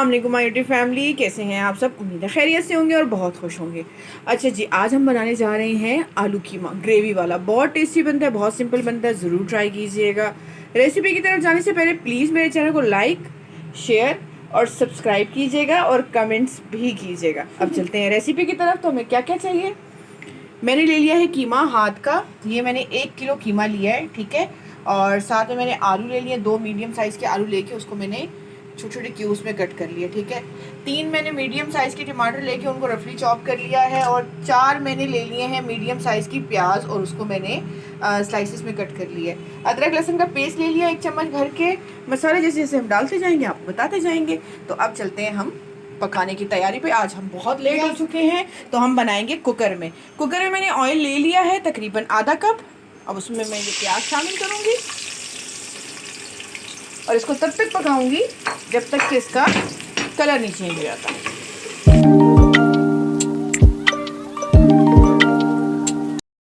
अस्सलाम वालेकुम my YouTube family, कैसे हैं आप सब। उम्मीद है खैरियत से होंगे और बहुत खुश होंगे। अच्छा जी, आज हम बनाने जा रहे हैं आलू कीमा ग्रेवी वाला। बहुत टेस्टी बनता है, बहुत सिंपल बनता है, ज़रूर ट्राई कीजिएगा। रेसिपी की तरफ जाने से पहले प्लीज़ मेरे चैनल को लाइक, शेयर और सब्सक्राइब कीजिएगा और कमेंट्स भी कीजिएगा। अब चलते हैं रेसिपी की तरफ। तो हमें क्या क्या चाहिए। मैंने ले लिया है कीमा हाथ का। ये मैंने 1 किलो कीमा लिया है, ठीक है। और साथ में मैंने आलू ले लिए, 2 मीडियम साइज़ के आलू लेके उसको मैंने छोटे छोटे क्यूब्स में कट कर लिया, ठीक है। 3 मैंने मीडियम साइज़ के टमाटर लेके उनको रफली चॉप कर लिया है। और 4 मैंने ले लिए हैं मीडियम साइज़ की प्याज और उसको मैंने स्लाइसिस में कट कर लिया है। अदरक लहसुन का पेस्ट ले लिया 1 चम्मच भर के। मसाले जैसे जैसे हम डालते जाएंगे आपको बताते जाएंगे। तो अब चलते हैं हम पकाने की तैयारी पे। आज हम बहुत लेट हो चुके हैं, तो हम बनाएंगे कुकर में। कुकर में मैंने ऑयल ले लिया है तकरीबन आधा कप। अब उसमें मैं ये प्याज शामिल करूँगी और इसको तब तक पकाऊंगी जब तक कि इसका कलर नहीं चेंज हो जाता।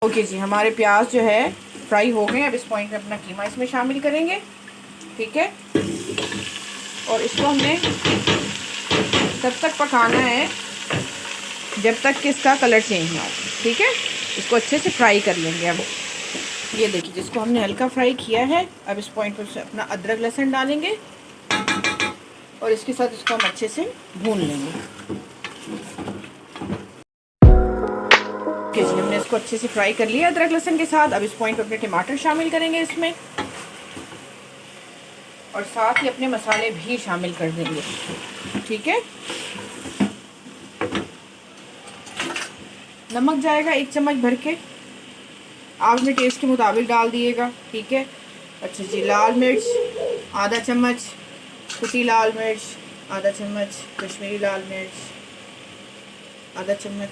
ओके जी, हमारे प्याज जो है फ्राई हो गए। अब इस पॉइंट में अपना कीमा इसमें शामिल करेंगे, ठीक है। और इसको हमने तब तक पकाना है जब तक कि इसका कलर चेंज ना हो, ठीक है। इसको अच्छे से फ्राई कर लेंगे। अब ये देखिए, जिसको हमने हल्का फ्राई किया है, अब इस पॉइंट पर अपना अदरक लहसुन डालेंगे और इसके साथ इसको हम अच्छे से भून लेंगे। ओके जी, हमने इसको अच्छे से फ्राई कर लिया अदरक लहसुन के साथ। अब इस पॉइंट पर अपने टमाटर शामिल करेंगे इसमें और साथ ही अपने मसाले भी शामिल कर देंगे, ठीक है। नमक जाएगा 1 चम्मच भर के, आप अपने टेस्ट के मुताबिक डाल दिएगा, ठीक है। अच्छा जी, लाल मिर्च आधा चम्मच, कुटी लाल मिर्च आधा चम्मच, कश्मीरी लाल मिर्च आधा चम्मच,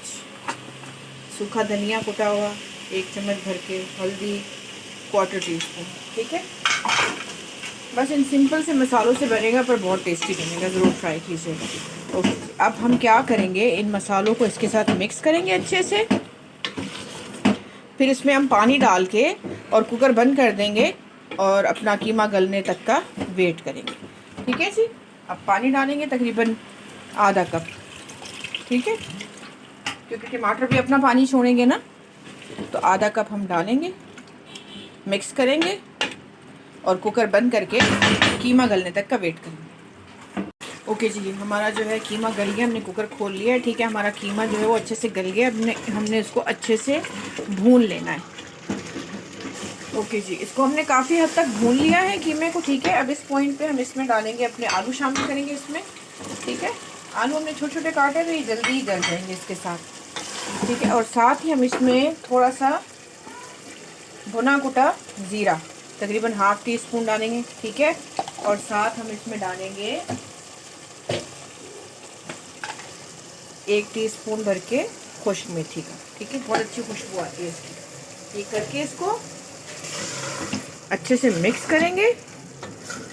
सूखा धनिया कुटा हुआ 1 चम्मच भर के, हल्दी 1/4 टीस्पून, ठीक है। बस इन सिंपल से मसालों से बनेगा पर बहुत टेस्टी बनेगा, ज़रूर ट्राई कीजिएगा। ओके, अब हम क्या करेंगे, इन मसालों को इसके साथ मिक्स करेंगे अच्छे से। फिर इसमें हम पानी डाल के और कुकर बंद कर देंगे और अपना कीमा गलने तक का वेट करेंगे, ठीक है जी। अब पानी डालेंगे तकरीबन आधा कप, ठीक है, क्योंकि टमाटर भी अपना पानी छोड़ेंगे ना। तो आधा कप हम डालेंगे, मिक्स करेंगे और कुकर बंद करके कीमा गलने तक का वेट करेंगे। ओके जी, हमारा जो है कीमा गल गया, हमने कुकर खोल लिया है, ठीक है। हमारा कीमा जो है वो अच्छे से गल गया। हमने इसको अच्छे से भून लेना है। ओके जी, इसको हमने काफ़ी हद तक भून लिया है कीमे को, ठीक है। अब इस पॉइंट पे हम इसमें डालेंगे अपने आलू शामिल करेंगे इसमें, ठीक है। आलू हमने छोटे छोटे काटे तो ये जल्दी ही गल जाएंगे इसके साथ, ठीक है। और साथ ही हम इसमें थोड़ा सा भुना कुटा ज़ीरा तकरीबन ½ टीस्पून डालेंगे, ठीक है। और साथ हम इसमें डालेंगे 1 टीस्पून भर के खुश्क मेथी का, ठीक है। बहुत अच्छी खुशबू आती है इसकी। ये करके इसको अच्छे से मिक्स करेंगे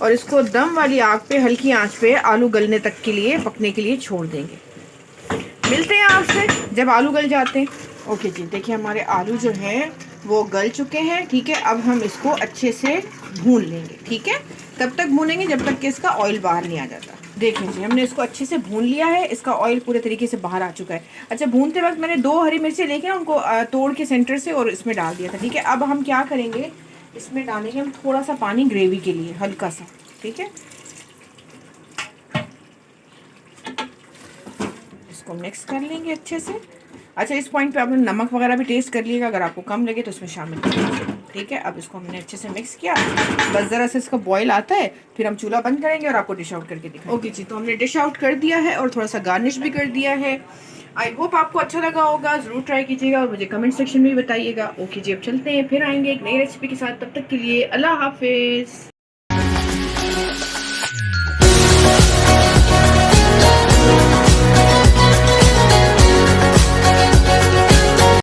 और इसको दम वाली आग पे हल्की आंच पे आलू गलने तक के लिए पकने के लिए छोड़ देंगे। मिलते हैं आपसे जब आलू गल जाते हैं। ओके जी, देखिए हमारे आलू जो हैं वो गल चुके हैं, ठीक है। अब हम इसको अच्छे से भून लेंगे, ठीक है। तब तक भूनेंगे जब तक कि इसका ऑयल बाहर नहीं आ जाता। देखिए जी, हमने इसको अच्छे से भून लिया है, इसका ऑयल पूरे तरीके से बाहर आ चुका है। अच्छा, भूनते वक्त मैंने 2 हरी मिर्चें लेके उनको तोड़ के सेंटर से और इसमें डाल दिया था, ठीक है। अब हम क्या करेंगे, इसमें डालेंगे हम थोड़ा सा पानी ग्रेवी के लिए, हल्का सा, ठीक है। इसको मिक्स कर लेंगे अच्छे से। अच्छा, इस पॉइंट पे आपने नमक वगैरह भी टेस्ट कर लीजिएगा, अगर आपको कम लगे तो इसमें शामिल कर लीजिएगा, ठीक है। अब इसको हमने अच्छे से मिक्स किया, बस ज़रा से इसका बॉयल आता है, फिर हम चूल्हा बंद करेंगे और आपको डिश आउट करके दिखाएंगे। ओके जी, तो हमने डिश आउट कर दिया है और थोड़ा सा गार्निश भी कर दिया है। आई होप आपको अच्छा लगा होगा, ज़रूर ट्राई कीजिएगा और मुझे कमेंट सेक्शन में भी बताइएगा। ओके जी, अब चलते हैं, फिर आएंगे एक नई रेसिपी के साथ। तब तक के लिए अल्लाह हाफिज़।